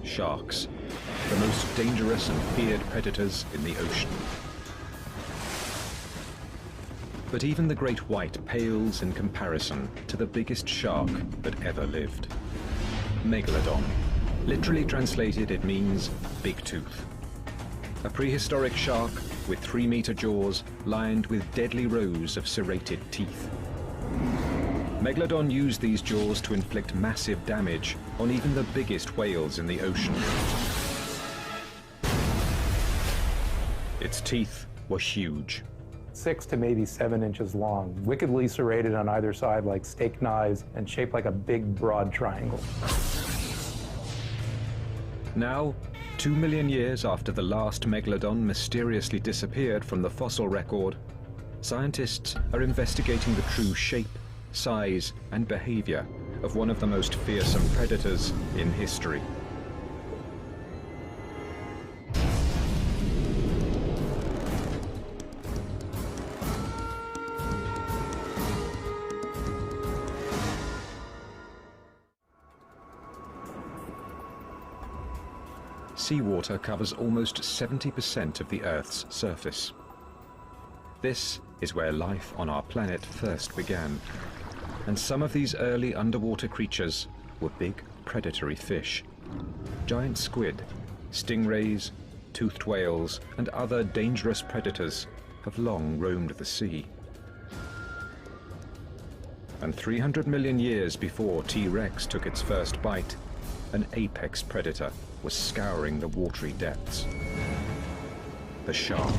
sharks, the most dangerous and feared predators in the ocean. But even the great white pales in comparison to the biggest shark that ever lived. Megalodon. Literally translated, it means big tooth. A prehistoric shark with 3-meter jaws lined with deadly rows of serrated teeth. Megalodon used these jaws to inflict massive damage on even the biggest whales in the ocean. Its teeth were huge. 6 to maybe 7 inches long, wickedly serrated on either side like steak knives and shaped like a big, broad triangle. Now, 2 million years after the last Megalodon mysteriously disappeared from the fossil record, scientists are investigating the true shape, size, and behavior of one of the most fearsome predators in history. Seawater covers almost 70% of the Earth's surface. This is where life on our planet first began, and some of these early underwater creatures were big predatory fish. Giant squid, stingrays, toothed whales, and other dangerous predators have long roamed the sea. And 300 million years before T-Rex took its first bite, an apex predator was scouring the watery depths. The shark.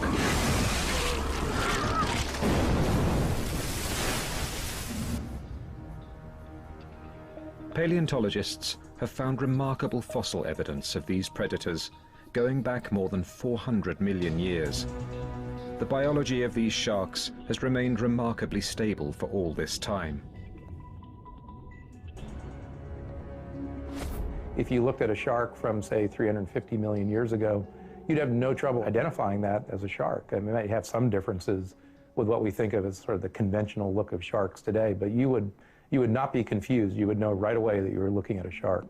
Paleontologists have found remarkable fossil evidence of these predators going back more than 400 million years. The biology of these sharks has remained remarkably stable for all this time. If you looked at a shark from, say, 350 million years ago, you'd have no trouble identifying that as a shark. I mean, it might have some differences with what we think of as sort of the conventional look of sharks today, but you would not be confused. You would know right away that you were looking at a shark.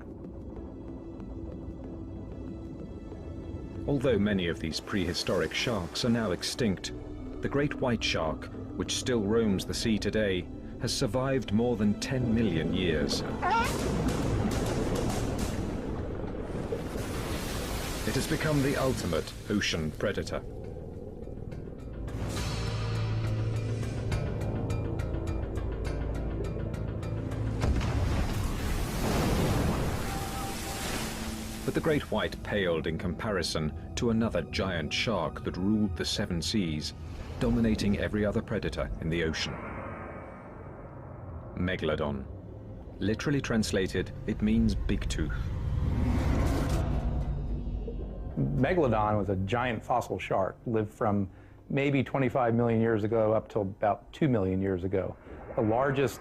Although many of these prehistoric sharks are now extinct, the great white shark, which still roams the sea today, has survived more than 10 million years. It has become the ultimate ocean predator. But the great white paled in comparison to another giant shark that ruled the 7 seas, dominating every other predator in the ocean. Megalodon. Literally translated, it means big tooth. Megalodon was a giant fossil shark, lived from maybe 25 million years ago up till about 2 million years ago. The largest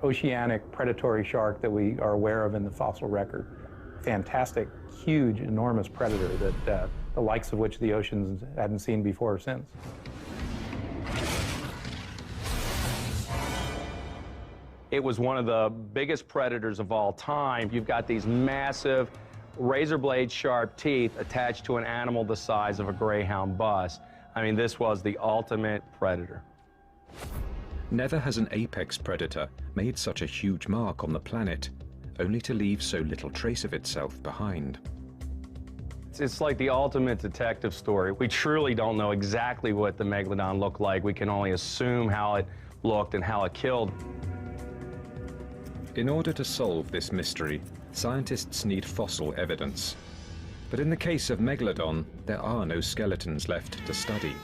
oceanic predatory shark that we are aware of in the fossil record. Fantastic, huge, enormous predator that the likes of which the oceans hadn't seen before or since. It was one of the biggest predators of all time. You've got these massive razor blade sharp teeth attached to an animal the size of a Greyhound bus. I mean, this was the ultimate predator. Never has an apex predator made such a huge mark on the planet, only to leave so little trace of itself behind. It's like the ultimate detective story. We truly don't know exactly what the Megalodon looked like. We can only assume how it looked and how it killed. In order to solve this mystery, scientists need fossil evidence. But in the case of Megalodon, there are no skeletons left to study.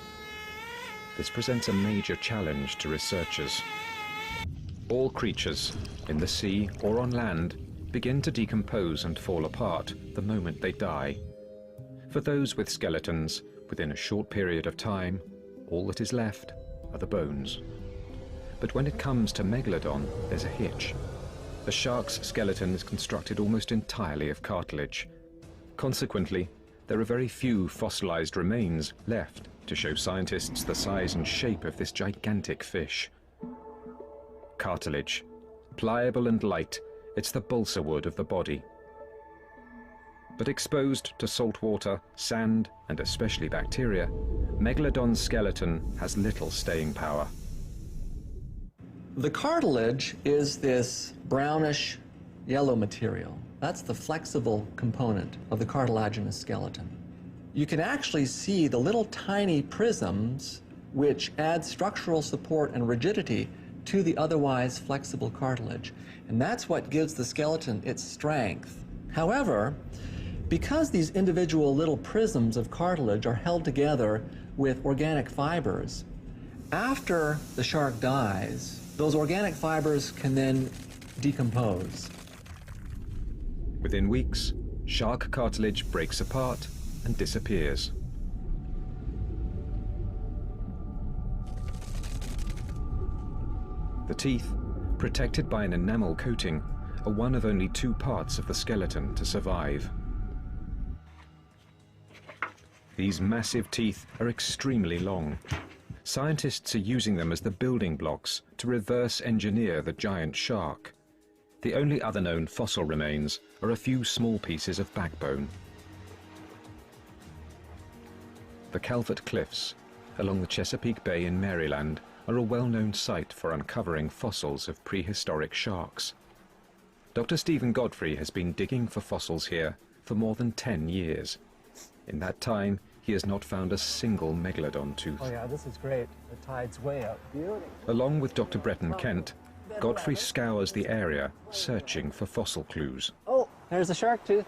This presents a major challenge to researchers. All creatures, in the sea or on land, begin to decompose and fall apart the moment they die. For those with skeletons, within a short period of time, all that is left are the bones. But when it comes to Megalodon, there's a hitch. The shark's skeleton is constructed almost entirely of cartilage. Consequently, there are very few fossilized remains left to show scientists the size and shape of this gigantic fish. Cartilage. Pliable and light, it's the balsa wood of the body. But exposed to salt water, sand, and especially bacteria, Megalodon's skeleton has little staying power. The cartilage is this brownish yellow material. That's the flexible component of the cartilaginous skeleton. You can actually see the little tiny prisms which add structural support and rigidity to the otherwise flexible cartilage. And that's what gives the skeleton its strength. However, because these individual little prisms of cartilage are held together with organic fibers, after the shark dies, those organic fibers can then decompose. Within weeks, shark cartilage breaks apart and disappears. The teeth, protected by an enamel coating, are one of only 2 parts of the skeleton to survive. These massive teeth are extremely long. Scientists are using them as the building blocks to reverse engineer the giant shark. The only other known fossil remains are a few small pieces of backbone. The Calvert Cliffs, along the Chesapeake Bay in Maryland, are a well-known site for uncovering fossils of prehistoric sharks. Dr. Stephen Godfrey has been digging for fossils here for more than 10 years. In that time, he has not found a single Megalodon tooth. Oh yeah, this is great. The tide's way up. Beauty. Along with Dr. Breton Kent, Godfrey scours the area, searching for fossil clues. Oh, there's a shark tooth.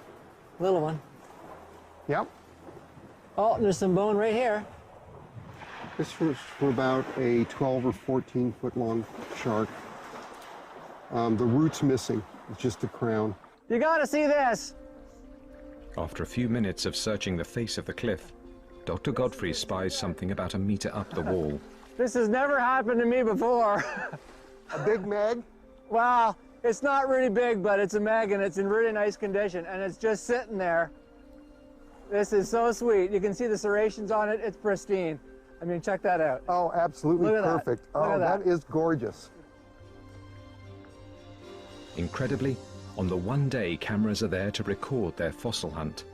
Little one. Yep. Oh, there's some bone right here. This was for about a 12 or 14 foot long shark. The root's missing. It's just the crown. You gotta see this. After a few minutes of searching the face of the cliff, Dr. Godfrey spies something about a meter up the wall. This has never happened to me before. A big mag? Wow, it's not really big, but it's a mag and it's in really nice condition and it's just sitting there. This is so sweet. You can see the serrations on it. It's pristine. I mean, check that out. Oh, absolutely Look at perfect. that. Look Oh, at that is gorgeous. Incredibly, on the one day cameras are there to record their fossil hunt,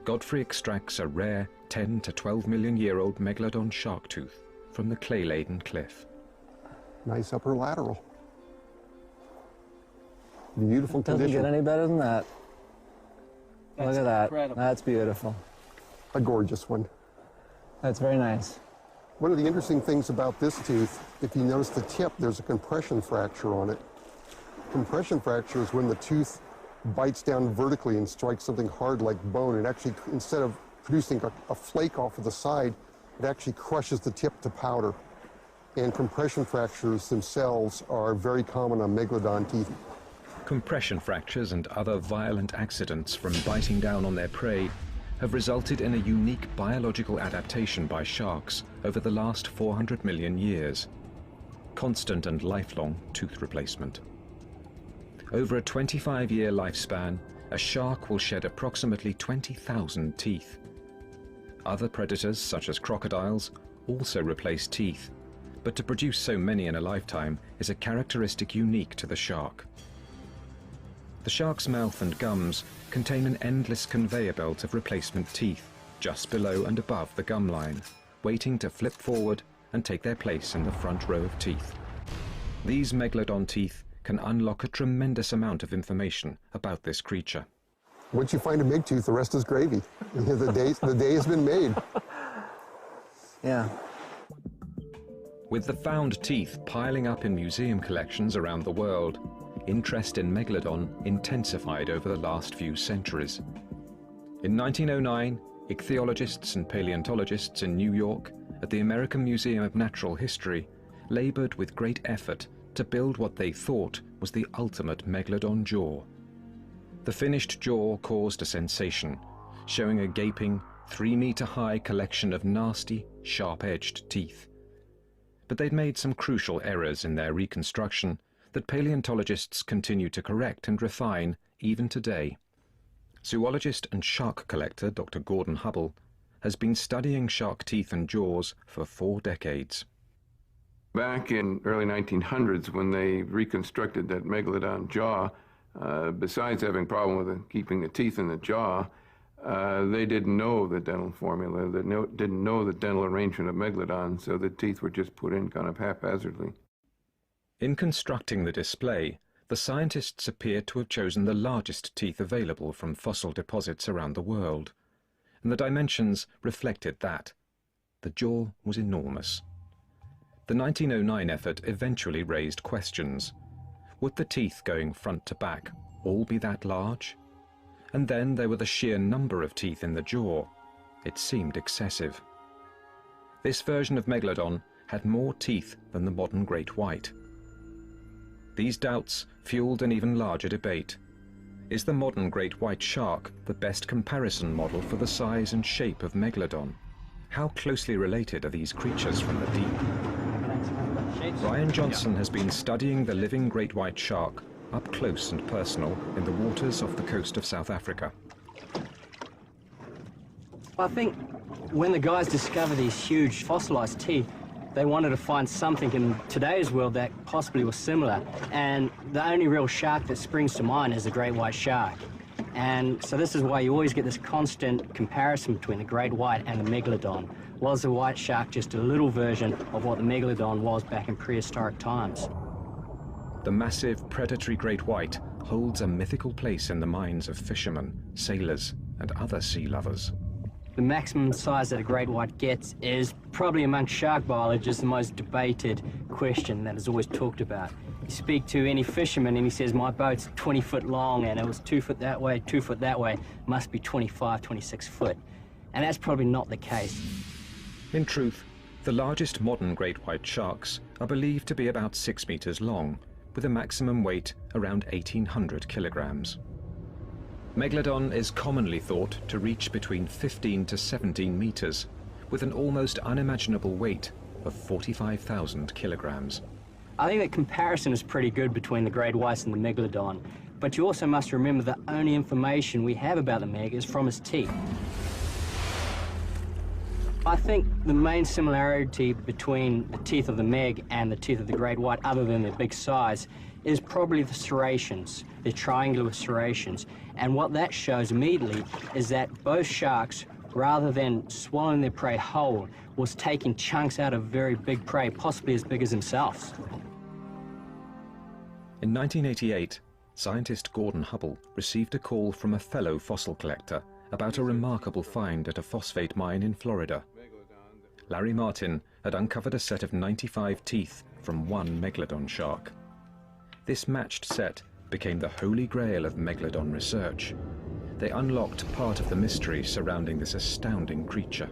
Godfrey extracts a rare 10 to 12 million year old Megalodon shark tooth from the clay-laden cliff. Nice upper lateral. Beautiful Doesn't condition. get any better than that. Look at that. incredible. That's beautiful. A gorgeous one. That's very nice. One of the interesting things about this tooth, if you notice the tip, there's a compression fracture on it. Compression fracture is when the tooth bites down vertically and strikes something hard like bone. It actually, instead of producing a flake off of the side, it actually crushes the tip to powder. And compression fractures themselves are very common on Megalodon teeth. Compression fractures and other violent accidents from biting down on their prey have resulted in a unique biological adaptation by sharks over the last 400 million years. Constant and lifelong tooth replacement. Over a 25-year lifespan, a shark will shed approximately 20,000 teeth. Other predators, such as crocodiles, also replace teeth, but to produce so many in a lifetime is a characteristic unique to the shark. The shark's mouth and gums contain an endless conveyor belt of replacement teeth, just below and above the gum line, waiting to flip forward and take their place in the front row of teeth. These Megalodon teeth can unlock a tremendous amount of information about this creature. Once you find a big tooth, the rest is gravy. The day has been made. Yeah. With the found teeth piling up in museum collections around the world, interest in Megalodon intensified over the last few centuries. In 1909, ichthyologists and paleontologists in New York at the American Museum of Natural History labored with great effort to build what they thought was the ultimate Megalodon jaw. The finished jaw caused a sensation, showing a gaping, 3-meter-high collection of nasty, sharp-edged teeth. But they'd made some crucial errors in their reconstruction that paleontologists continue to correct and refine even today. Zoologist and shark collector Dr. Gordon Hubble has been studying shark teeth and jaws for 4 decades. Back in early 1900s, when they reconstructed that Megalodon jaw, besides having a problem with keeping the teeth in the jaw, they didn't know the dental formula, they didn't know the dental arrangement of Megalodon, so the teeth were just put in kind of haphazardly. In constructing the display, the scientists appeared to have chosen the largest teeth available from fossil deposits around the world, and the dimensions reflected that. The jaw was enormous. The 1909 effort eventually raised questions. Would the teeth going front to back all be that large? And then there were the sheer number of teeth in the jaw. It seemed excessive. This version of Megalodon had more teeth than the modern great white. These doubts fueled an even larger debate. Is the modern great white shark the best comparison model for the size and shape of Megalodon? How closely related are these creatures from the deep? Brian Johnson has been studying the living great white shark up close and personal in the waters off the coast of South Africa. I think when the guys discovered these huge fossilized teeth, they wanted to find something in today's world that possibly was similar. And the only real shark that springs to mind is the great white shark. And so this is why you always get this constant comparison between the great white and the Megalodon. Was the white shark just a little version of what the Megalodon was back in prehistoric times? The massive predatory great white holds a mythical place in the minds of fishermen, sailors, and other sea lovers. The maximum size that a great white gets is probably among shark biologists the most debated question that is always talked about. You speak to any fisherman and he says, my boat's 20 foot long and it was 2 foot that way, 2 foot that way, must be 25, 26 foot. And that's probably not the case. In truth, the largest modern great white sharks are believed to be about 6 meters long, with a maximum weight around 1,800 kilograms. Megalodon is commonly thought to reach between 15 to 17 meters, with an almost unimaginable weight of 45,000 kilograms. I think the comparison is pretty good between the great whites and the Megalodon, but you also must remember the only information we have about the Meg is from his teeth. I think the main similarity between the teeth of the Meg and the teeth of the great white, other than their big size, is probably the serrations, the triangular serrations. And what that shows immediately is that both sharks, rather than swallowing their prey whole, was taking chunks out of very big prey, possibly as big as themselves. In 1988, scientist Gordon Hubble received a call from a fellow fossil collector about a remarkable find at a phosphate mine in Florida. Larry Martin had uncovered a set of 95 teeth from one Megalodon shark. This matched set became the holy grail of Megalodon research. They unlocked part of the mystery surrounding this astounding creature.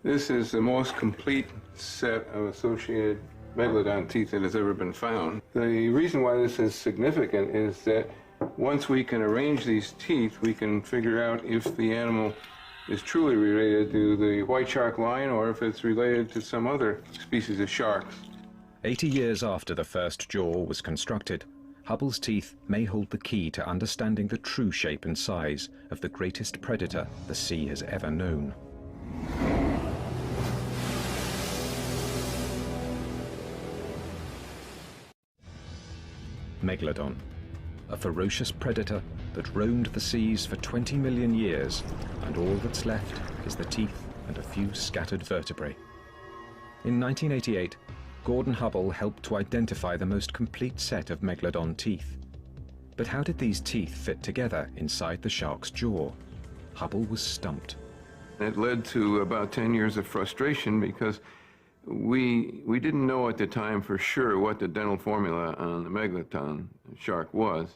This is the most complete set of associated Megalodon teeth that has ever been found. The reason why this is significant is that once we can arrange these teeth, we can figure out if the animal is truly related to the white shark line or if it's related to some other species of sharks. 80 years after the first jaw was constructed, Hubble's teeth may hold the key to understanding the true shape and size of the greatest predator the sea has ever known. Megalodon, a ferocious predator that roamed the seas for 20 million years, and all that's left is the teeth and a few scattered vertebrae. In 1988, Gordon Hubble helped to identify the most complete set of Megalodon teeth. But how did these teeth fit together inside the shark's jaw? Hubble was stumped. It led to about 10 years of frustration because we didn't know at the time for sure what the dental formula on the Megalodon shark was.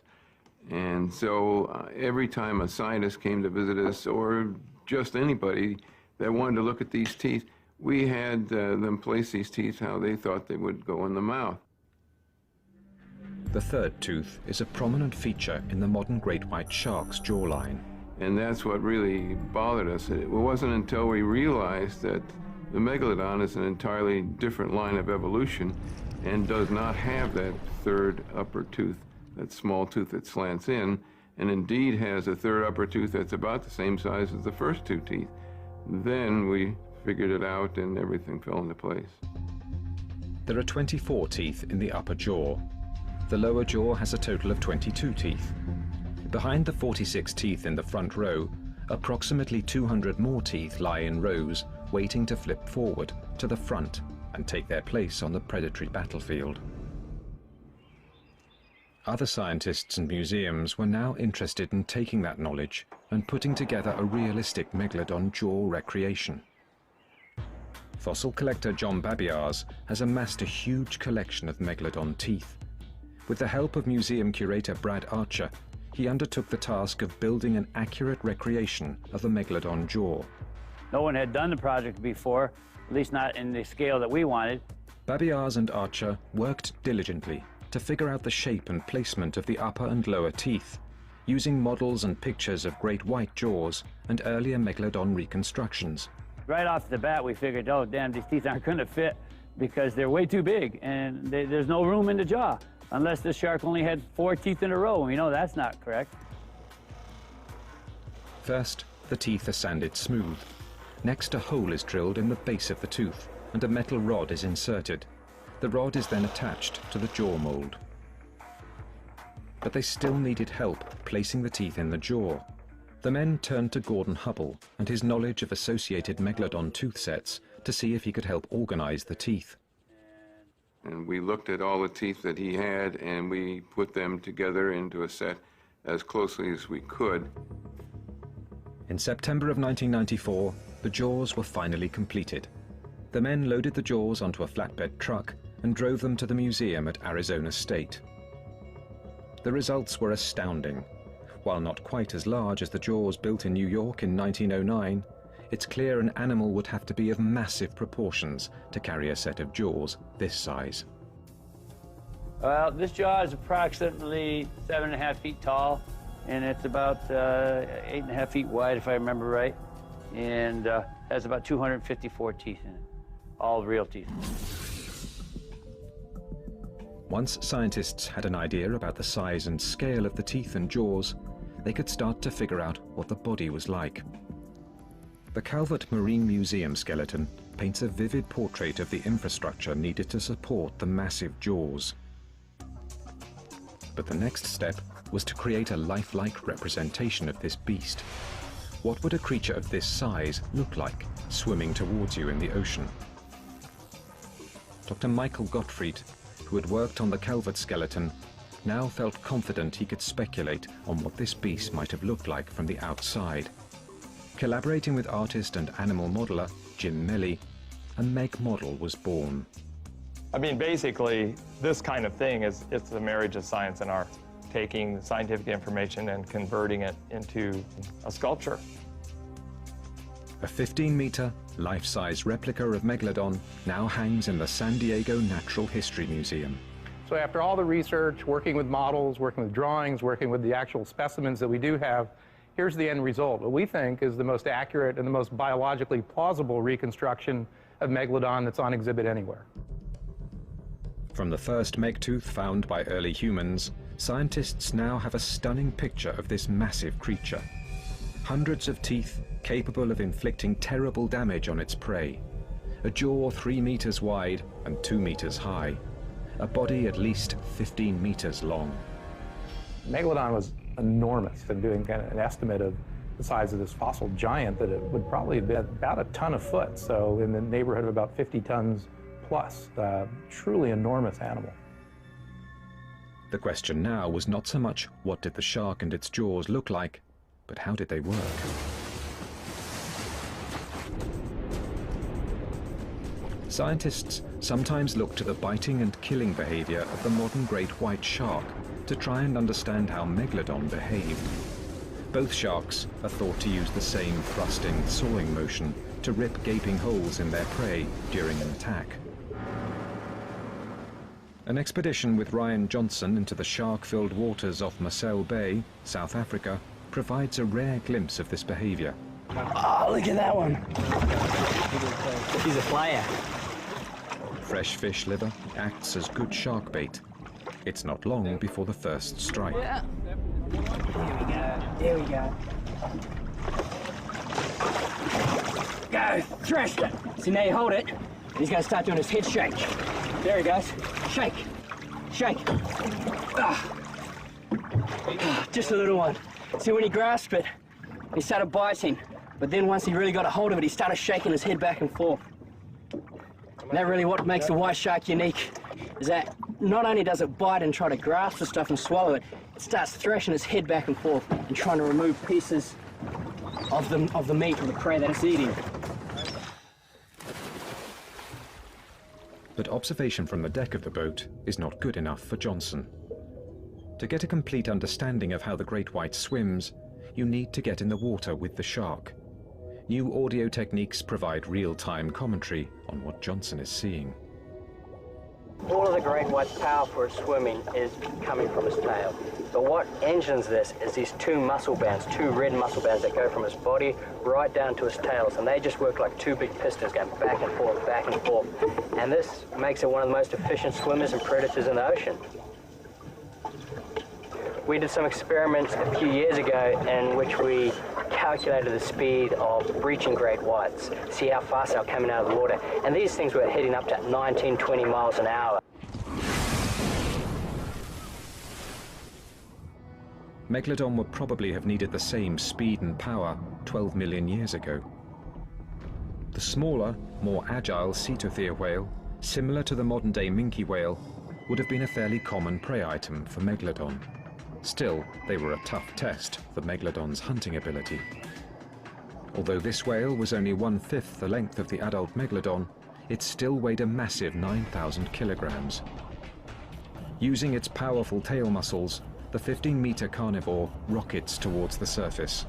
And so every time a scientist came to visit us, or just anybody that wanted to look at these teeth, we had them place these teeth how they thought they would go in the mouth. The third tooth is a prominent feature in the modern great white shark's jawline. And that's what really bothered us. It wasn't until we realized that the Megalodon is an entirely different line of evolution and does not have that third upper tooth, that small tooth that slants in, and indeed has a third upper tooth that's about the same size as the first two teeth. Then we figured it out and everything fell into place. There are 24 teeth in the upper jaw. The lower jaw has a total of 22 teeth. Behind the 46 teeth in the front row, approximately 200 more teeth lie in rows, waiting to flip forward to the front and take their place on the predatory battlefield. Other scientists and museums were now interested in taking that knowledge and putting together a realistic Megalodon jaw recreation. Fossil collector John Babiars has amassed a huge collection of Megalodon teeth. With the help of museum curator Brad Archer, he undertook the task of building an accurate recreation of the Megalodon jaw. No one had done the project before, at least not in the scale that we wanted. Babiars and Archer worked diligently to figure out the shape and placement of the upper and lower teeth, using models and pictures of great white jaws and earlier Megalodon reconstructions. Right off the bat, we figured, oh, damn, these teeth aren't going to fit because they're way too big and there's no room in the jaw, unless the shark only had 4 teeth in a row, and we know that's not correct. First, the teeth are sanded smooth. Next, a hole is drilled in the base of the tooth, and a metal rod is inserted. The rod is then attached to the jaw mold. But they still needed help placing the teeth in the jaw. The men turned to Gordon Hubble and his knowledge of associated Megalodon tooth sets to see if he could help organize the teeth. And we looked at all the teeth that he had, and we put them together into a set as closely as we could. In September of 1994, the jaws were finally completed. The men loaded the jaws onto a flatbed truck and drove them to the museum at Arizona State. The results were astounding. While not quite as large as the jaws built in New York in 1909, it's clear an animal would have to be of massive proportions to carry a set of jaws this size. Well, this jaw is approximately 7.5 feet tall, and it's about 8.5 feet wide, if I remember right, and has about 254 teeth in it, all real teeth. Once scientists had an idea about the size and scale of the teeth and jaws, they could start to figure out what the body was like. The Calvert Marine Museum skeleton paints a vivid portrait of the infrastructure needed to support the massive jaws. But the next step was to create a lifelike representation of this beast. What would a creature of this size look like swimming towards you in the ocean? Dr. Michael Gottfried, who had worked on the Calvert skeleton, now felt confident he could speculate on what this beast might have looked like from the outside. Collaborating with artist and animal modeler Jim Melly, a Meg model was born. I mean, basically, this kind of thing it's a marriage of science and art, taking scientific information and converting it into a sculpture. A 15-meter, life-size replica of Megalodon now hangs in the San Diego Natural History Museum. So after all the research, working with models, working with drawings, working with the actual specimens that we do have, here's the end result. What we think is the most accurate and the most biologically plausible reconstruction of Megalodon that's on exhibit anywhere. From the first Meg tooth found by early humans, scientists now have a stunning picture of this massive creature. Hundreds of teeth capable of inflicting terrible damage on its prey. A jaw 3 meters wide and 2 meters high. A body at least 15 meters long. Megalodon was enormous, and doing kind of an estimate of the size of this fossil giant, that it would probably have been about a ton a foot, so in the neighborhood of about 50 tons plus. Truly enormous animal. The question now was not so much what did the shark and its jaws look like, but how did they work? Scientists sometimes look to the biting and killing behavior of the modern great white shark to try and understand how Megalodon behaved. Both sharks are thought to use the same thrusting, sawing motion to rip gaping holes in their prey during an attack. An expedition with Ryan Johnson into the shark-filled waters off Marcel Bay, South Africa, provides a rare glimpse of this behavior. Oh, look at that one. He's a player. Fresh fish liver acts as good shark bait. It's not long before the first strike. Yeah. There we go. Go, thrust it. So now you hold it. He's going to start doing his head shake. There he goes. Shake. Shake. Ah. Just a little one. See, when he grasped it, he started biting, but then once he really got a hold of it, he started shaking his head back and forth. And that really what makes the white shark unique, is that not only does it bite and try to grasp the stuff and swallow it, it starts thrashing its head back and forth and trying to remove pieces of the meat or the prey that it's eating. But observation from the deck of the boat is not good enough for Johnson. To get a complete understanding of how the great white swims, you need to get in the water with the shark. New audio techniques provide real-time commentary on what Johnson is seeing. All of the great white's power for its swimming is coming from its tail. But what engines this is these two muscle bands, two red muscle bands that go from its body right down to its tails, and they just work like two big pistons going back and forth, back and forth. And this makes it one of the most efficient swimmers and predators in the ocean. We did some experiments a few years ago in which we calculated the speed of breaching great whites, see how fast they were coming out of the water. And these things were hitting up to 19, 20 miles an hour. Megalodon would probably have needed the same speed and power 12 million years ago. The smaller, more agile Cetathier whale, similar to the modern-day minke whale, would have been a fairly common prey item for Megalodon. Still, they were a tough test for Megalodon's hunting ability. Although this whale was only 1/5 the length of the adult Megalodon, it still weighed a massive 9,000 kilograms. Using its powerful tail muscles, the 15-meter carnivore rockets towards the surface.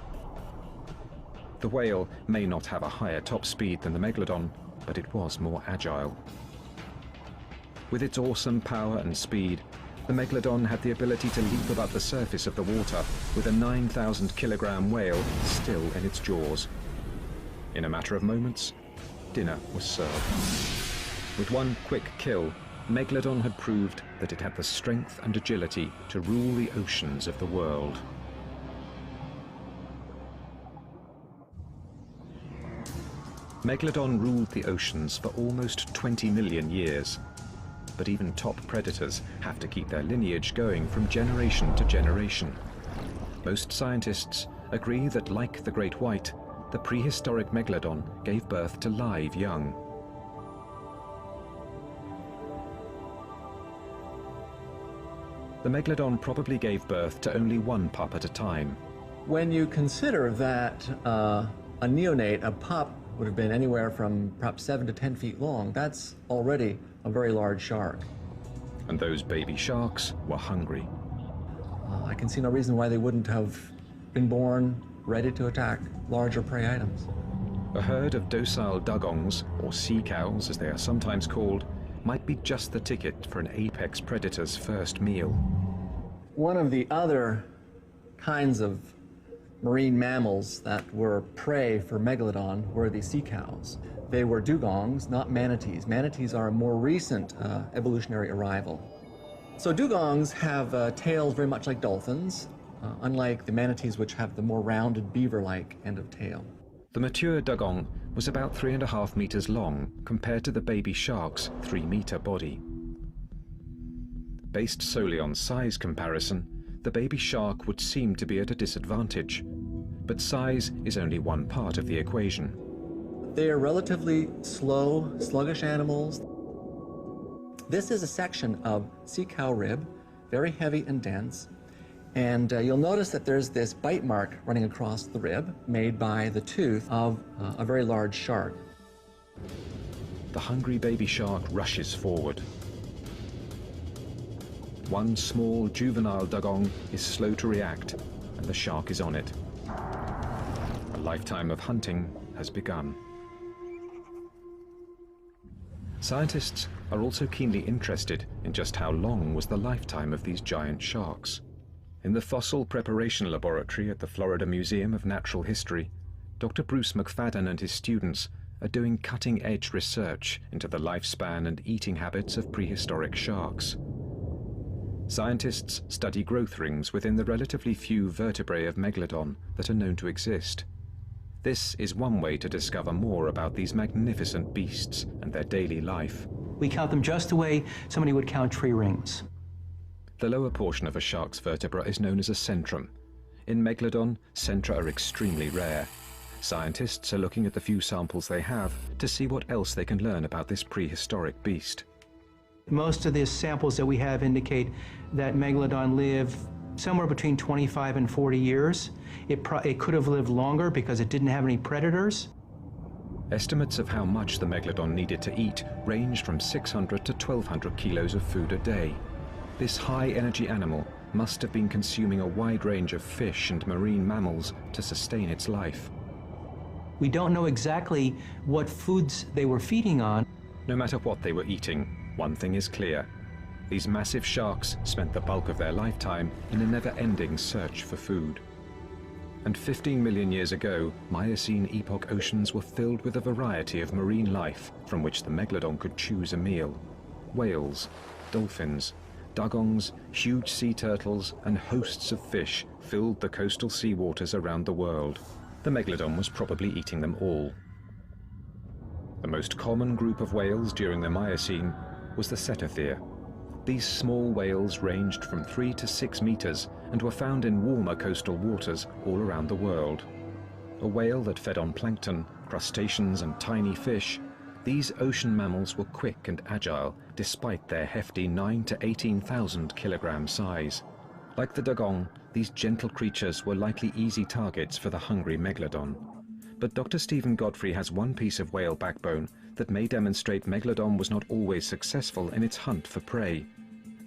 The whale may not have a higher top speed than the Megalodon, but it was more agile. With its awesome power and speed, the Megalodon had the ability to leap above the surface of the water with a 9,000-kilogram whale still in its jaws. In a matter of moments, dinner was served. With one quick kill, Megalodon had proved that it had the strength and agility to rule the oceans of the world. Megalodon ruled the oceans for almost 20 million years. But even top predators have to keep their lineage going from generation to generation. Most scientists agree that, like the great white, the prehistoric Megalodon gave birth to live young. The Megalodon probably gave birth to only one pup at a time. When you consider that a neonate, a pup, would have been anywhere from perhaps 7 to 10 feet long, that's already a very large shark. And those baby sharks were hungry. I can see no reason why they wouldn't have been born ready to attack larger prey items. A herd of docile dugongs, or sea cows as they are sometimes called, might be just the ticket for an apex predator's first meal. One of the other kinds of marine mammals that were prey for Megalodon were the sea cows. They were dugongs, not manatees. Manatees are a more recent evolutionary arrival. So dugongs have tails very much like dolphins, unlike the manatees, which have the more rounded beaver-like end of tail. The mature dugong was about 3.5 meters long compared to the baby shark's 3-meter body. Based solely on size comparison, the baby shark would seem to be at a disadvantage, but size is only one part of the equation. They are relatively slow, sluggish animals. This is a section of sea cow rib, very heavy and dense, and you'll notice that there's this bite mark running across the rib made by the tooth of a very large shark. The hungry baby shark rushes forward. One small juvenile dugong is slow to react, and the shark is on it. A lifetime of hunting has begun. Scientists are also keenly interested in just how long was the lifetime of these giant sharks. In the Fossil Preparation Laboratory at the Florida Museum of Natural History, Dr. Bruce McFadden and his students are doing cutting-edge research into the lifespan and eating habits of prehistoric sharks. Scientists study growth rings within the relatively few vertebrae of Megalodon that are known to exist. This is one way to discover more about these magnificent beasts and their daily life. We count them just the way somebody would count tree rings. The lower portion of a shark's vertebra is known as a centrum. In Megalodon, centra are extremely rare. Scientists are looking at the few samples they have to see what else they can learn about this prehistoric beast. Most of the samples that we have indicate that Megalodon lived somewhere between 25 and 40 years. It could have lived longer because it didn't have any predators. Estimates of how much the Megalodon needed to eat ranged from 600 to 1,200 kilos of food a day. This high-energy animal must have been consuming a wide range of fish and marine mammals to sustain its life. We don't know exactly what foods they were feeding on. No matter what they were eating, one thing is clear. These massive sharks spent the bulk of their lifetime in a never-ending search for food. And 15 million years ago, Miocene epoch oceans were filled with a variety of marine life from which the Megalodon could choose a meal. Whales, dolphins, dugongs, huge sea turtles, and hosts of fish filled the coastal seawaters around the world. The Megalodon was probably eating them all. The most common group of whales during the Miocene was the cetathea. These small whales ranged from 3 to 6 meters and were found in warmer coastal waters all around the world. A whale that fed on plankton, crustaceans, and tiny fish, these ocean mammals were quick and agile despite their hefty 9 to 18,000 kilogram size. Like the dugong, these gentle creatures were likely easy targets for the hungry Megalodon. But Dr. Stephen Godfrey has one piece of whale backbone that may demonstrate Megalodon was not always successful in its hunt for prey.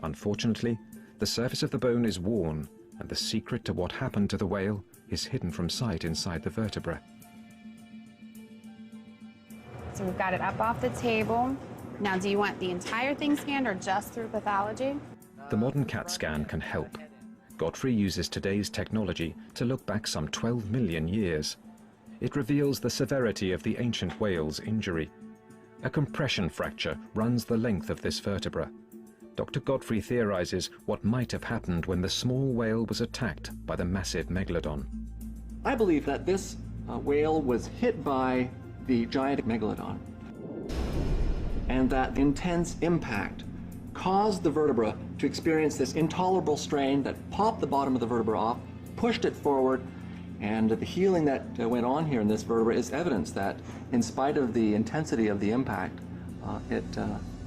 Unfortunately, the surface of the bone is worn, and the secret to what happened to the whale is hidden from sight inside the vertebra. So we've got it up off the table. Now, do you want the entire thing scanned or just through pathology? The modern CAT scan can help. Godfrey uses today's technology to look back some 12 million years. It reveals the severity of the ancient whale's injury. A compression fracture runs the length of this vertebra. Dr. Godfrey theorizes what might have happened when the small whale was attacked by the massive Megalodon. I believe that this whale was hit by the giant Megalodon, and that intense impact caused the vertebra to experience this intolerable strain that popped the bottom of the vertebra off, pushed it forward, and the healing that went on here in this vertebra is evidence that in spite of the intensity of the impact, it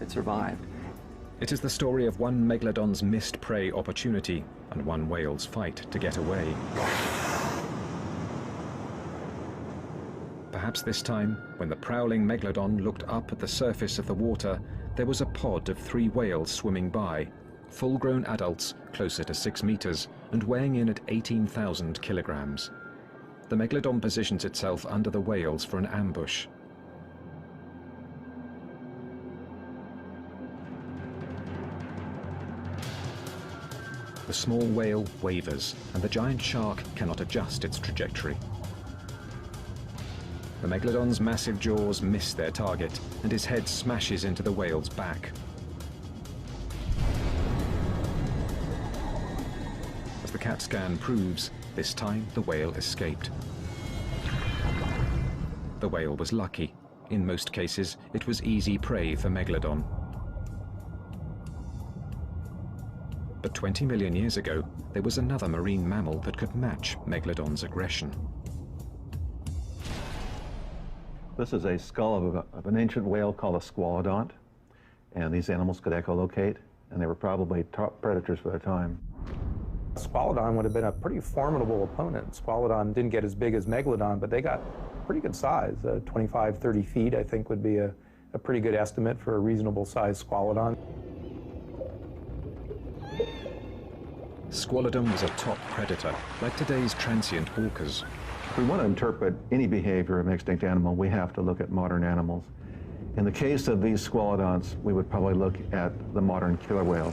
survived. It is the story of one Megalodon's missed prey opportunity and one whale's fight to get away. Perhaps this time, when the prowling Megalodon looked up at the surface of the water, there was a pod of 3 whales swimming by, full-grown adults closer to 6 meters and weighing in at 18,000 kilograms. The Megalodon positions itself under the whales for an ambush. The small whale wavers, and the giant shark cannot adjust its trajectory. The Megalodon's massive jaws miss their target, and his head smashes into the whale's back. As the CAT scan proves, this time the whale escaped. The whale was lucky. In most cases, it was easy prey for Megalodon. But 20 million years ago, there was another marine mammal that could match Megalodon's aggression. This is a skull of an ancient whale called a squalodont, and these animals could echolocate, and they were probably top predators for their time. Squalodon would have been a pretty formidable opponent. Squalodon didn't get as big as Megalodon, but they got pretty good size. 25, 30 feet, I think, would be a pretty good estimate for a reasonable sized Squalodon. Squalodon was a top predator, like today's transient orcas. If we want to interpret any behavior of an extinct animal, we have to look at modern animals. In the case of these squalodonts, we would probably look at the modern killer whale.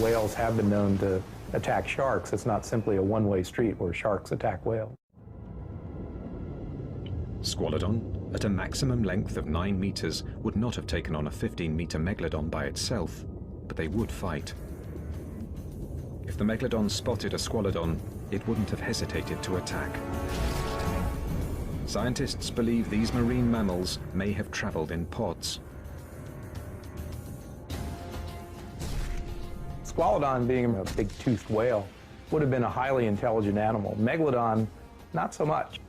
Whales have been known to attack sharks. It's not simply a one-way street where sharks attack whales. Squalodon, at a maximum length of 9 meters, would not have taken on a 15-meter Megalodon by itself, but they would fight. If the Megalodon spotted a Squalodon, it wouldn't have hesitated to attack. Scientists believe these marine mammals may have traveled in pods. Squalodon, being a big-toothed whale, would have been a highly intelligent animal. Megalodon, not so much.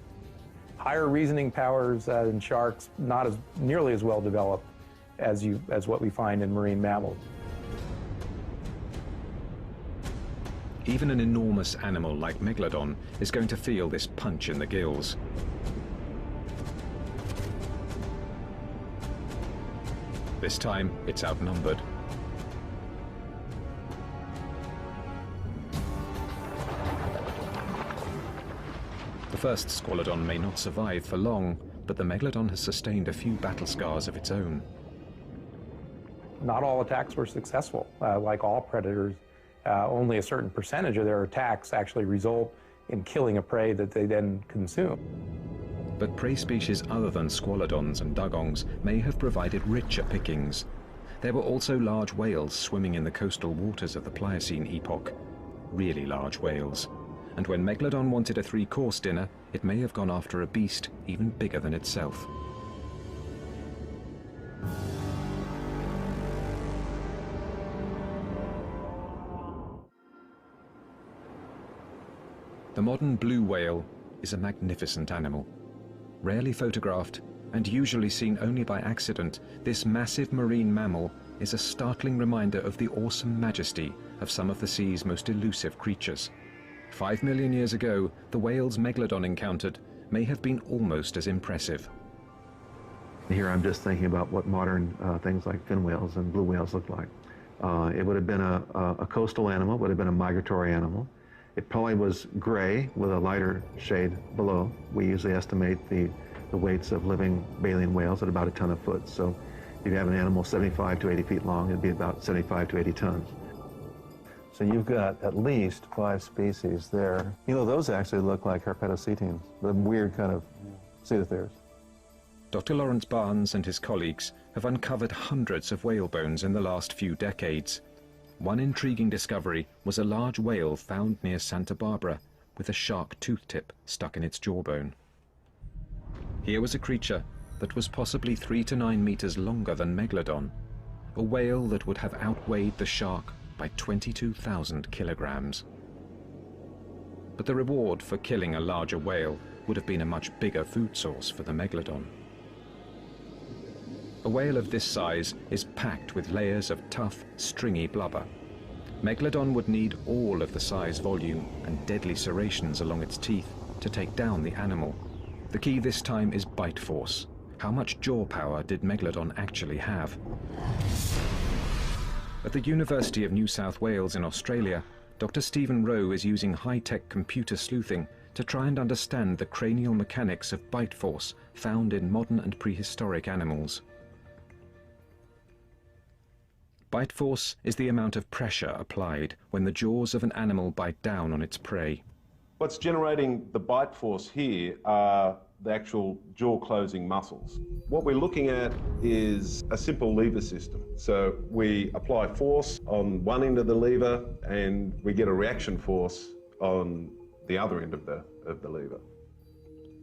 Higher reasoning powers in sharks, not as nearly as well developed as what we find in marine mammals. Even an enormous animal like Megalodon is going to feel this punch in the gills. This time, it's outnumbered. The first Squalodon may not survive for long, but the Megalodon has sustained a few battle scars of its own. Not all attacks were successful. Like all predators, only a certain percentage of their attacks actually result in killing a prey that they then consume. But prey species other than squalodons and dugongs may have provided richer pickings. There were also large whales swimming in the coastal waters of the Pliocene epoch. Really large whales. And when Megalodon wanted a three-course dinner, it may have gone after a beast even bigger than itself. The modern blue whale is a magnificent animal. Rarely photographed and usually seen only by accident, this massive marine mammal is a startling reminder of the awesome majesty of some of the sea's most elusive creatures. 5 million years ago, the whales Megalodon encountered may have been almost as impressive. Here I'm just thinking about what modern things like fin whales and blue whales look like. It would have been a coastal animal, would have been a migratory animal. It probably was gray with a lighter shade below. We usually estimate the weights of living baleen whales at about a ton a foot. So if you have an animal 75 to 80 feet long, it'd be about 75 to 80 tons. So you've got at least 5 species there. You know, those actually look like herpetocetines, the weird kind of pseudotheres. Dr. Lawrence Barnes and his colleagues have uncovered hundreds of whale bones in the last few decades. One intriguing discovery was a large whale found near Santa Barbara with a shark tooth tip stuck in its jawbone. Here was a creature that was possibly 3 to 9 meters longer than Megalodon, a whale that would have outweighed the shark by 22,000 kilograms. But the reward for killing a larger whale would have been a much bigger food source for the Megalodon. A whale of this size is packed with layers of tough, stringy blubber. Megalodon would need all of the size, volume, and deadly serrations along its teeth to take down the animal. The key this time is bite force. How much jaw power did Megalodon actually have? At the University of New South Wales in Australia, Dr. Stephen Rowe is using high-tech computer sleuthing to try and understand the cranial mechanics of bite force found in modern and prehistoric animals. Bite force is the amount of pressure applied when the jaws of an animal bite down on its prey. What's generating the bite force here are the actual jaw closing muscles. What we're looking at is a simple lever system. So we apply force on one end of the lever and we get a reaction force on the other end of the lever.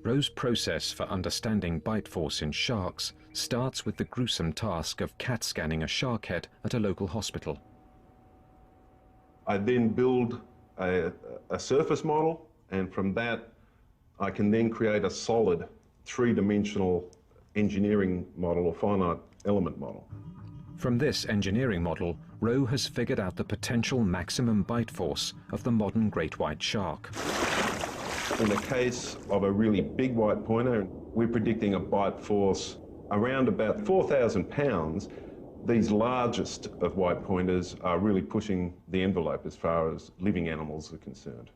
Rowe's process for understanding bite force in sharks starts with the gruesome task of CAT scanning a shark head at a local hospital. I then build a surface model, and from that I can then create a solid 3-dimensional engineering model or finite element model. From this engineering model, Rowe has figured out the potential maximum bite force of the modern great white shark. In the case of a really big white pointer, we're predicting a bite force around about 4,000 pounds. These largest of white pointers are really pushing the envelope as far as living animals are concerned.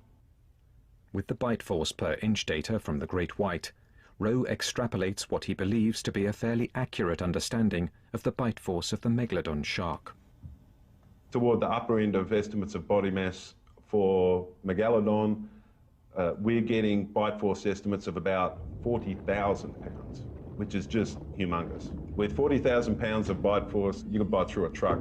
With the bite force per inch data from the great white, Rowe extrapolates what he believes to be a fairly accurate understanding of the bite force of the Megalodon shark. Toward the upper end of estimates of body mass for Megalodon, we're getting bite force estimates of about 40,000 pounds, which is just humongous. With 40,000 pounds of bite force, you could bite through a truck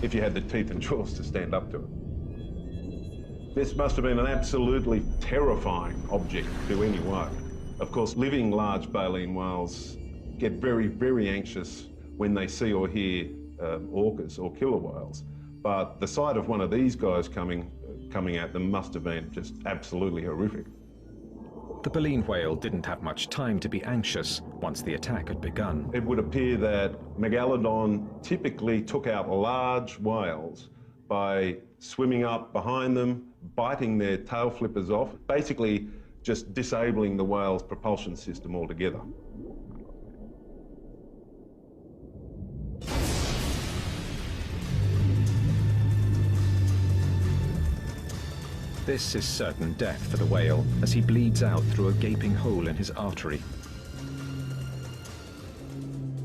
if you had the teeth and jaws to stand up to it. This must have been an absolutely terrifying object to any whale. Of course, living large baleen whales get very, very anxious when they see or hear orcas or killer whales. but the sight of one of these guys coming at them must have been just absolutely horrific. The baleen whale didn't have much time to be anxious once the attack had begun. It would appear that Megalodon typically took out large whales by swimming up behind them, biting their tail flippers off, basically just disabling the whale's propulsion system altogether. This is certain death for the whale as he bleeds out through a gaping hole in his artery.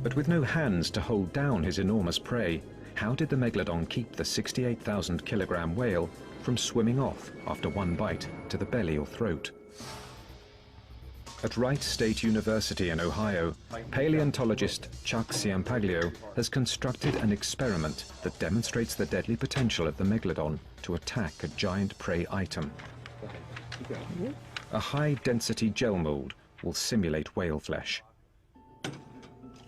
But with no hands to hold down his enormous prey, how did the Megalodon keep the 68,000 kilogram whale from swimming off after one bite to the belly or throat? At Wright State University in Ohio, paleontologist Chuck Ciampaglio has constructed an experiment that demonstrates the deadly potential of the Megalodon to attack a giant prey item. A high-density gel mold will simulate whale flesh.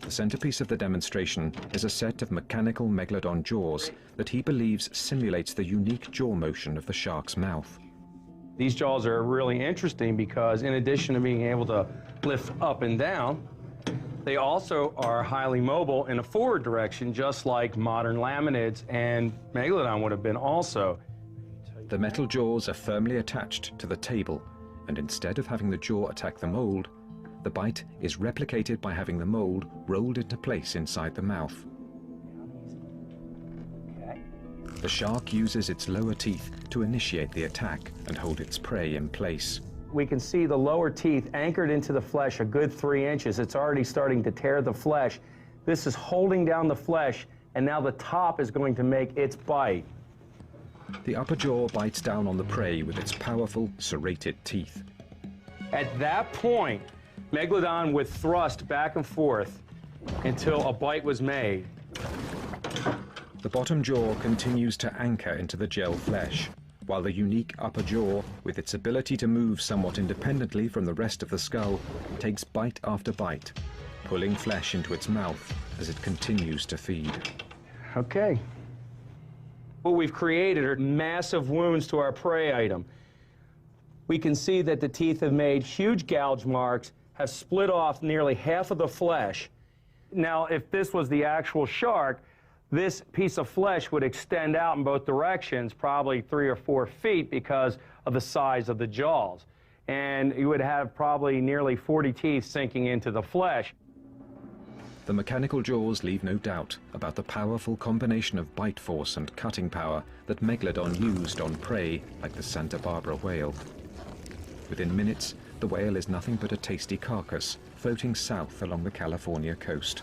The centerpiece of the demonstration is a set of mechanical Megalodon jaws that he believes simulates the unique jaw motion of the shark's mouth. These jaws are really interesting because in addition to being able to lift up and down, they also are highly mobile in a forward direction, just like modern laminids and Megalodon would have been also. The metal jaws are firmly attached to the table, and instead of having the jaw attack the mold, the bite is replicated by having the mold rolled into place inside the mouth. The shark uses its lower teeth to initiate the attack and hold its prey in place. We can see the lower teeth anchored into the flesh a good 3 inches. It's already starting to tear the flesh. This is holding down the flesh, and now the top is going to make its bite. The upper jaw bites down on the prey with its powerful, serrated teeth. At that point, Megalodon would thrust back and forth until a bite was made. The bottom jaw continues to anchor into the gel flesh, while the unique upper jaw, with its ability to move somewhat independently from the rest of the skull, takes bite after bite, pulling flesh into its mouth as it continues to feed. Okay. What we've created are massive wounds to our prey item. We can see that the teeth have made huge gouge marks, have split off nearly half of the flesh. Now, if this was the actual shark, this piece of flesh would extend out in both directions, probably 3 or 4 feet because of the size of the jaws. And you would have probably nearly 40 teeth sinking into the flesh. The mechanical jaws leave no doubt about the powerful combination of bite force and cutting power that Megalodon used on prey like the Santa Barbara whale. Within minutes, the whale is nothing but a tasty carcass floating south along the California coast.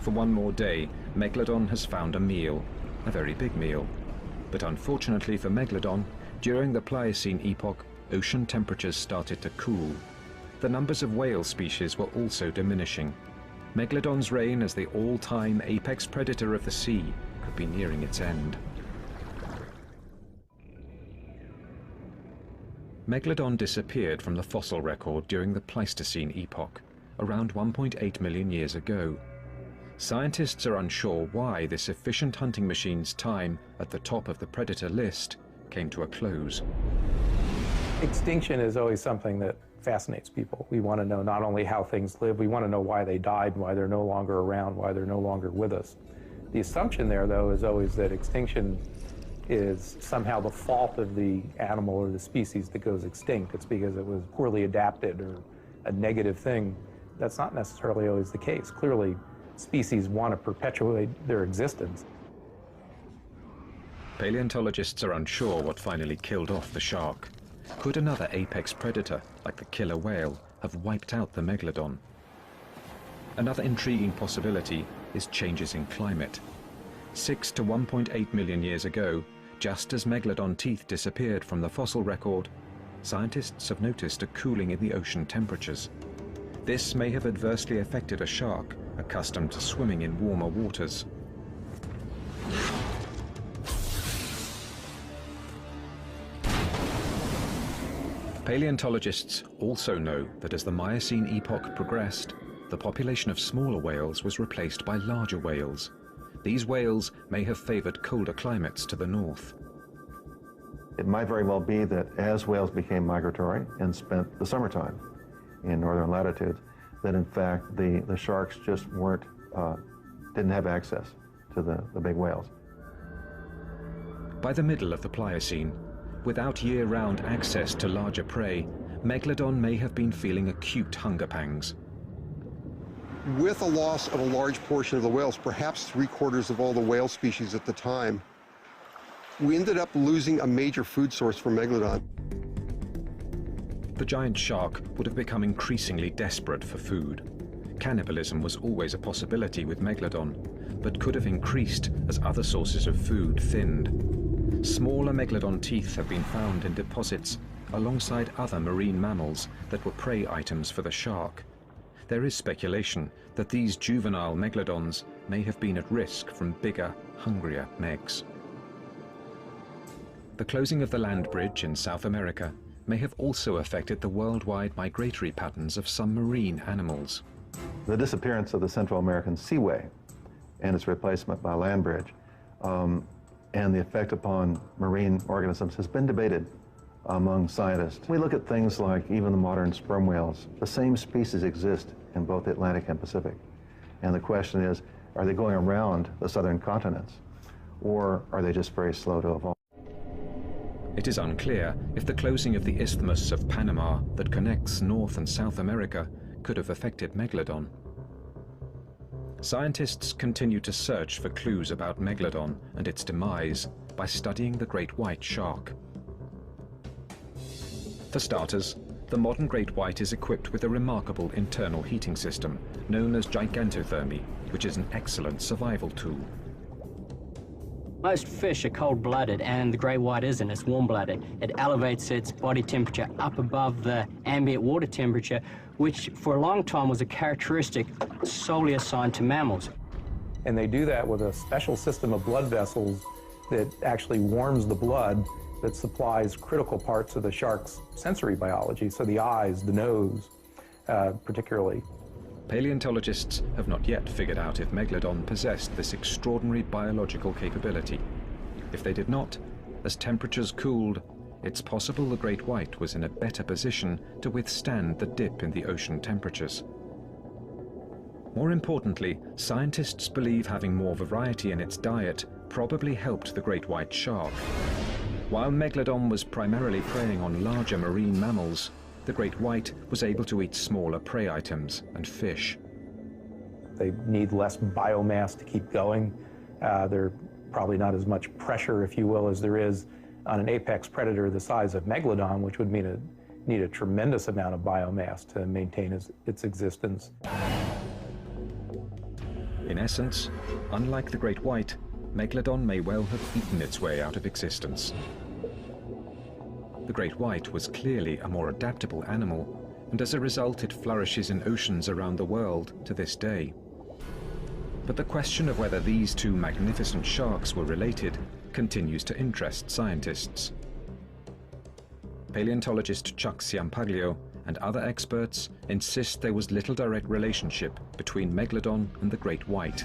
For one more day, Megalodon has found a meal, a very big meal. But unfortunately for Megalodon, during the Pliocene epoch, ocean temperatures started to cool. The numbers of whale species were also diminishing. Megalodon's reign as the all-time apex predator of the sea could be nearing its end. Megalodon disappeared from the fossil record during the Pleistocene epoch, around 1.8 million years ago. Scientists are unsure why this efficient hunting machine's time at the top of the predator list came to a close. Extinction is always something that fascinates people. We want to know not only how things live, we want to know why they died, why they're no longer around, why they're no longer with us. The assumption there, though, is always that extinction is somehow the fault of the animal or the species that goes extinct. It's because it was poorly adapted or a negative thing. That's not necessarily always the case. Clearly, species want to perpetuate their existence. Paleontologists are unsure what finally killed off the shark. Could another apex predator, like the killer whale, have wiped out the Megalodon? Another intriguing possibility is changes in climate. 6 to 1.8 million years ago, just as Megalodon teeth disappeared from the fossil record, scientists have noticed a cooling in the ocean temperatures. This may have adversely affected a shark accustomed to swimming in warmer waters. Paleontologists also know that as the Miocene epoch progressed, the population of smaller whales was replaced by larger whales, these whales may have favored colder climates to the north. It might very well be that as whales became migratory and spent the summertime in northern latitudes, that in fact the sharks just didn't have access to the big whales. By the middle of the Pliocene, without year-round access to larger prey, Megalodon may have been feeling acute hunger pangs. With a loss of a large portion of the whales, perhaps 3/4 of all the whale species at the time, we ended up losing a major food source for Megalodon. The giant shark would have become increasingly desperate for food. Cannibalism was always a possibility with Megalodon, but could have increased as other sources of food thinned. Smaller Megalodon teeth have been found in deposits alongside other marine mammals that were prey items for the shark. There is speculation that these juvenile Megalodons may have been at risk from bigger, hungrier Megs. The closing of the land bridge in South America may have also affected the worldwide migratory patterns of some marine animals. The disappearance of the Central American seaway and its replacement by a land bridge and the effect upon marine organisms has been debated among scientists. We look at things like even the modern sperm whales. The same species exist in both the Atlantic and Pacific. And the question is, are they going around the southern continents, or are they just very slow to evolve? It is unclear if the closing of the Isthmus of Panama that connects North and South America could have affected Megalodon. Scientists continue to search for clues about Megalodon and its demise by studying the great white shark. For starters, the modern great white is equipped with a remarkable internal heating system known as gigantothermy, which is an excellent survival tool. Most fish are cold-blooded, and the great white isn't. It's warm-blooded. It elevates its body temperature up above the ambient water temperature, which for a long time was a characteristic solely assigned to mammals. And they do that with a special system of blood vessels that actually warms the blood that supplies critical parts of the shark's sensory biology, so the eyes, the nose, particularly. Paleontologists have not yet figured out if Megalodon possessed this extraordinary biological capability. If they did not, as temperatures cooled, it's possible the great white was in a better position to withstand the dip in the ocean temperatures. More importantly, scientists believe having more variety in its diet probably helped the great white shark. While Megalodon was primarily preying on larger marine mammals, the great white was able to eat smaller prey items and fish. They need less biomass to keep going. There's probably not as much pressure, if you will, as there is on an apex predator the size of Megalodon, which would need a tremendous amount of biomass to maintain its existence. In essence, unlike the great white, Megalodon may well have eaten its way out of existence. The great white was clearly a more adaptable animal, and as a result it flourishes in oceans around the world to this day. But the question of whether these two magnificent sharks were related continues to interest scientists. Paleontologist Chuck Ciampaglio and other experts insist there was little direct relationship between Megalodon and the great white.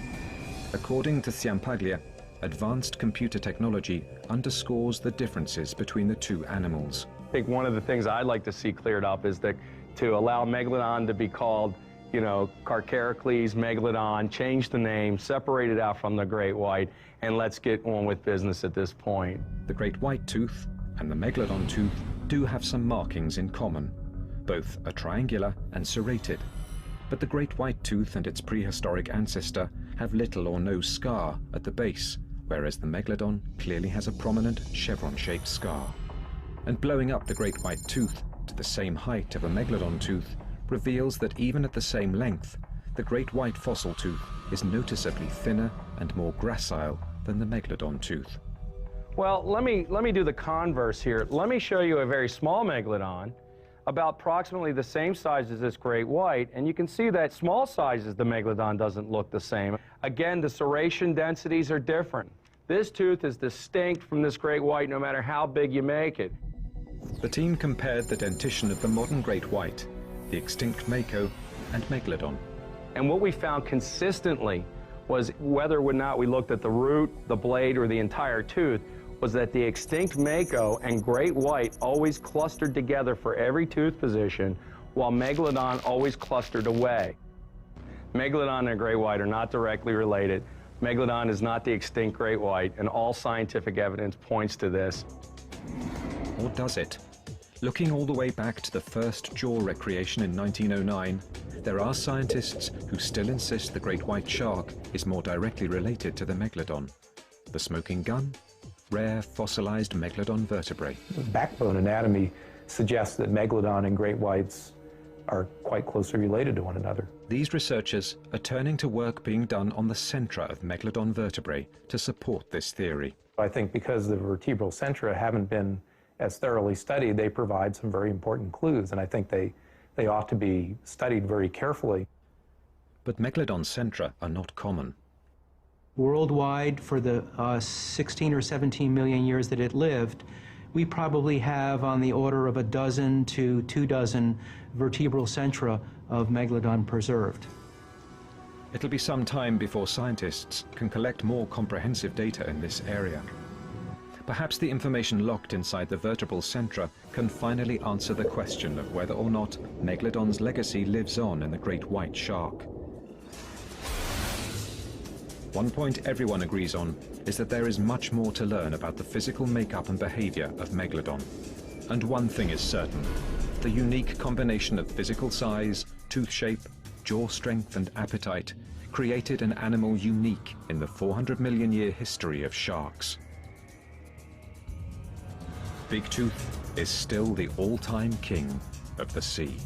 According to Ciampaglio, advanced computer technology underscores the differences between the two animals. I think one of the things I'd like to see cleared up is that to allow Megalodon to be called, Carcharocles, Megalodon, change the name, separate it out from the great white, and let's get on with business at this point. The great white tooth and the Megalodon tooth do have some markings in common. Both are triangular and serrated. But the great white tooth and its prehistoric ancestor have little or no scar at the base, whereas the Megalodon clearly has a prominent chevron-shaped scar. And blowing up the great white tooth to the same height of a Megalodon tooth reveals that even at the same length, the great white fossil tooth is noticeably thinner and more gracile than the Megalodon tooth. Well, let me do the converse here. Let me show you a very small Megalodon, about approximately the same size as this great white, and you can see that small sizes the Megalodon doesn't look the same. Again, the serration densities are different. This tooth is distinct from this great white no matter how big you make it. The team compared the dentition of the modern great white, the extinct Mako, and Megalodon. And what we found consistently was whether or not we looked at the root, the blade, or the entire tooth, was that the extinct mako and great white always clustered together for every tooth position, while Megalodon always clustered away. Megalodon and great white are not directly related. Megalodon is not the extinct great white, and all scientific evidence points to this. Or does it? Looking all the way back to the first jaw recreation in 1909, there are scientists who still insist the great white shark is more directly related to the Megalodon. The smoking gun? Rare fossilized Megalodon vertebrae. The backbone anatomy suggests that Megalodon and great whites are quite closely related to one another. These researchers are turning to work being done on the centra of Megalodon vertebrae to support this theory. I think because the vertebral centra haven't been as thoroughly studied, they provide some very important clues, and I think they ought to be studied very carefully. But Megalodon centra are not common. Worldwide, for the 16 or 17 million years that it lived, we probably have on the order of 12 to 24 vertebral centra of Megalodon preserved. It'll be some time before scientists can collect more comprehensive data in this area. Perhaps the information locked inside the vertebral centra can finally answer the question of whether or not Megalodon's legacy lives on in the great white shark. One point everyone agrees on is that there is much more to learn about the physical makeup and behavior of Megalodon. And one thing is certain: the unique combination of physical size, tooth shape, jaw strength, and appetite created an animal unique in the 400 million year history of sharks. Big Tooth is still the all-time king of the sea.